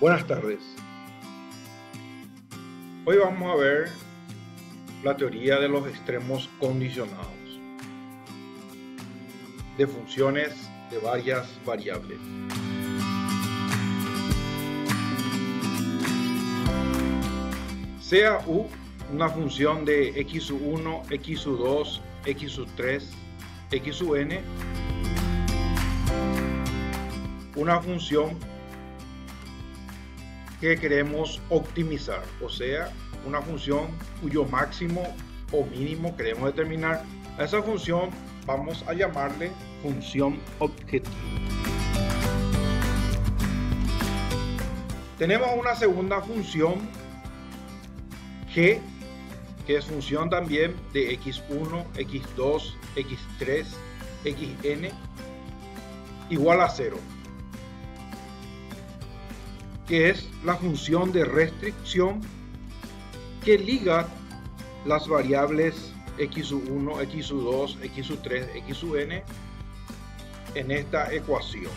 Buenas tardes. Hoy vamos a ver la teoría de los extremos condicionados de funciones de varias variables. Sea u una función de x1, x2, x3, xn, una función que queremos optimizar, o sea, una función cuyo máximo o mínimo queremos determinar. A esa función vamos a llamarle función objetivo. Tenemos una segunda función g, que es función también de x1, x2, x3, xn igual a 0, que es la función de restricción que liga las variables x1, x2, x3, xn en esta ecuación.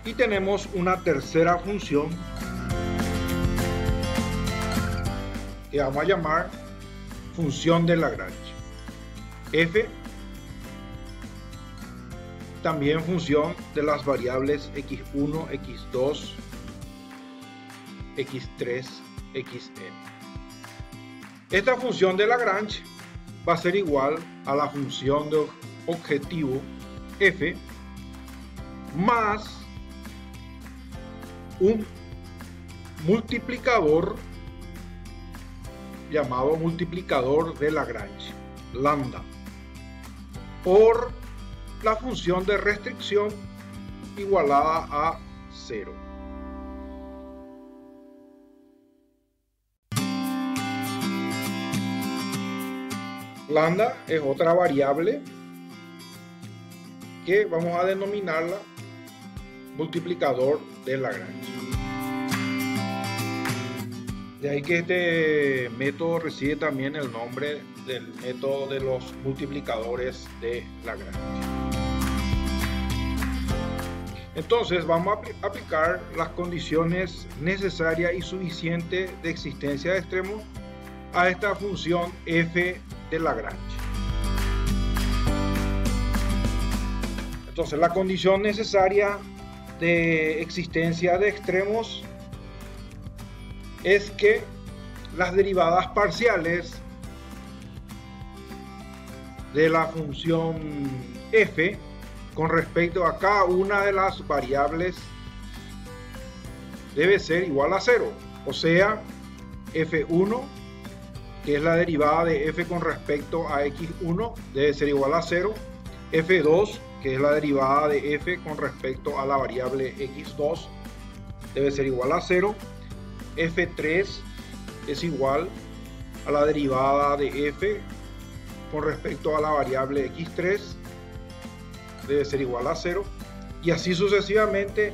Y tenemos una tercera función que vamos a llamar función de Lagrange. F, también función de las variables x1, x2, x3, xn. Esta función de Lagrange va a ser igual a la función de objetivo f más un multiplicador llamado multiplicador de Lagrange, lambda, por la función de restricción igualada a 0. Lambda es otra variable que vamos a denominarla multiplicador de Lagrange. De ahí que este método recibe también el nombre del método de los multiplicadores de Lagrange. Entonces vamos a aplicar las condiciones necesarias y suficientes de existencia de extremos a esta función f de Lagrange. Entonces la condición necesaria de existencia de extremos es que las derivadas parciales de la función f con respecto a cada una de las variables debe ser igual a 0, o sea, f1, que es la derivada de f con respecto a x1, debe ser igual a 0, f2, que es la derivada de f con respecto a la variable x2, debe ser igual a 0, f3 es igual a la derivada de f con respecto a la variable x3, debe ser igual a 0, y así sucesivamente.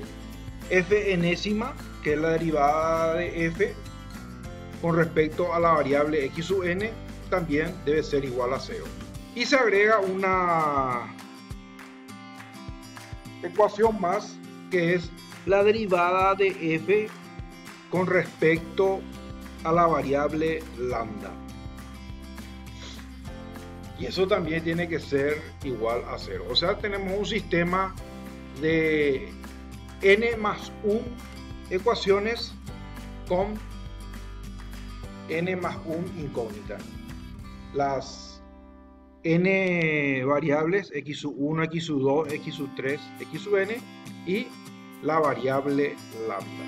F enésima, que es la derivada de f con respecto a la variable xn, también debe ser igual a 0. Y se agrega una ecuación más, que es la derivada de f con respecto a la variable lambda. Y eso también tiene que ser igual a 0. O sea, tenemos un sistema de n más 1 ecuaciones con n más 1 incógnita. Las n variables x1, x2, x3, xn y la variable lambda.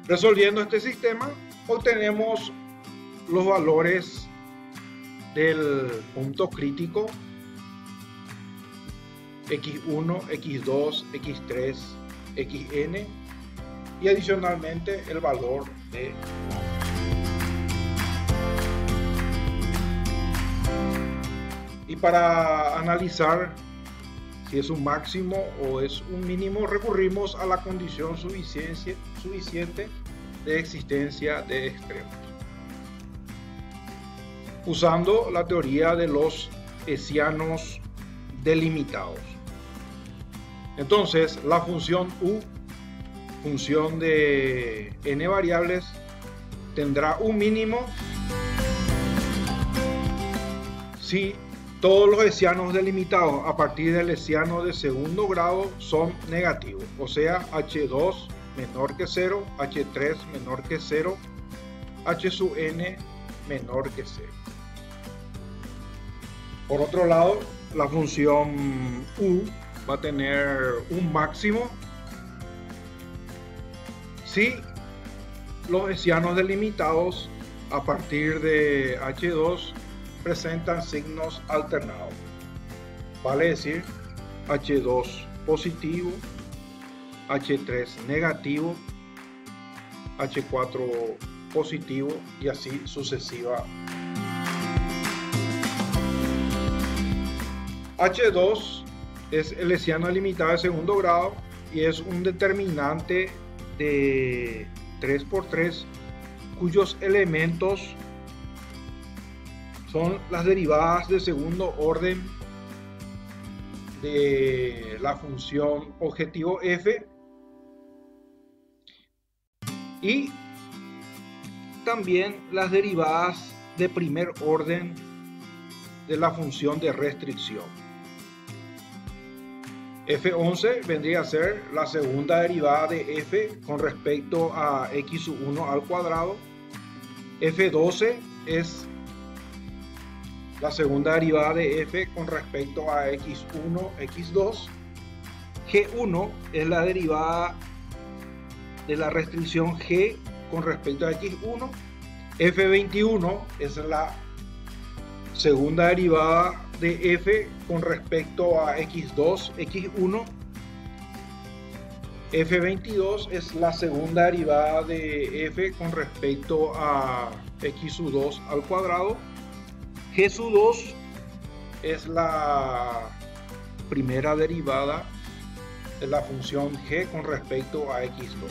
Resolviendo este sistema, obtenemos los valores del punto crítico x1, x2, x3, xn y adicionalmente el valor de y para analizar si es un máximo o es un mínimo, recurrimos a la condición suficiente de existencia de extremos, usando la teoría de los hessianos delimitados. Entonces, la función u, función de n variables, tendrá un mínimo si todos los hessianos delimitados a partir del hessiano de segundo grado son negativos, o sea, h2 menor que 0, h3 menor que 0, h sub n menor que 0. Por otro lado, la función u va a tener un máximo si los hessianos delimitados a partir de h2 presentan signos alternados, vale decir h2 positivo, h3 negativo, h4 positivo y así sucesiva. H2 es el hessiano limitado de segundo grado y es un determinante de 3×3 cuyos elementos son las derivadas de segundo orden de la función objetivo f y también las derivadas de primer orden de la función de restricción. F11 vendría a ser la segunda derivada de f con respecto a x sub 1 al cuadrado. F12 es la segunda derivada de f con respecto a x1, x2. G1 es la derivada de la restricción g con respecto a x1. F21 es la segunda derivada de f con respecto a x2, x1. F22 es la segunda derivada de f con respecto a x sub 2 al cuadrado. G sub 2 es la primera derivada de la función g con respecto a x2.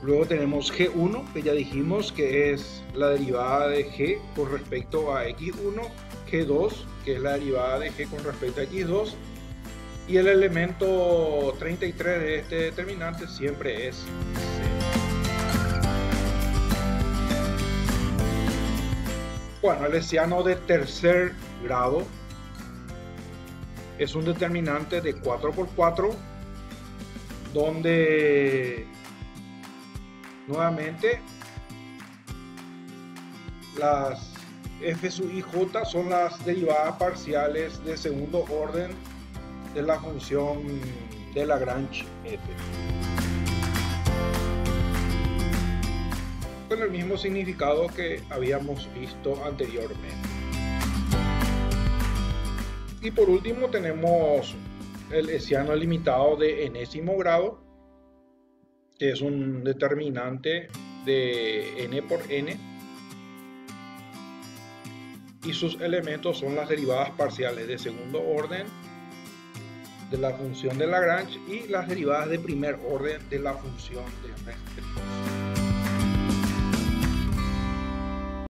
Luego tenemos G1, que ya dijimos que es la derivada de g con respecto a x1, G2, que es la derivada de g con respecto a x2, y el elemento 33 de este determinante siempre es c. Bueno, el hessiano de tercer grado es un determinante de 4×4, donde nuevamente las f sub i j son las derivadas parciales de segundo orden de la función de Lagrange f, con el mismo significado que habíamos visto anteriormente. Y por último tenemos el hessiano limitado de enésimo grado, que es un determinante de n por n, y sus elementos son las derivadas parciales de segundo orden de la función de Lagrange y las derivadas de primer orden de la función de restricción.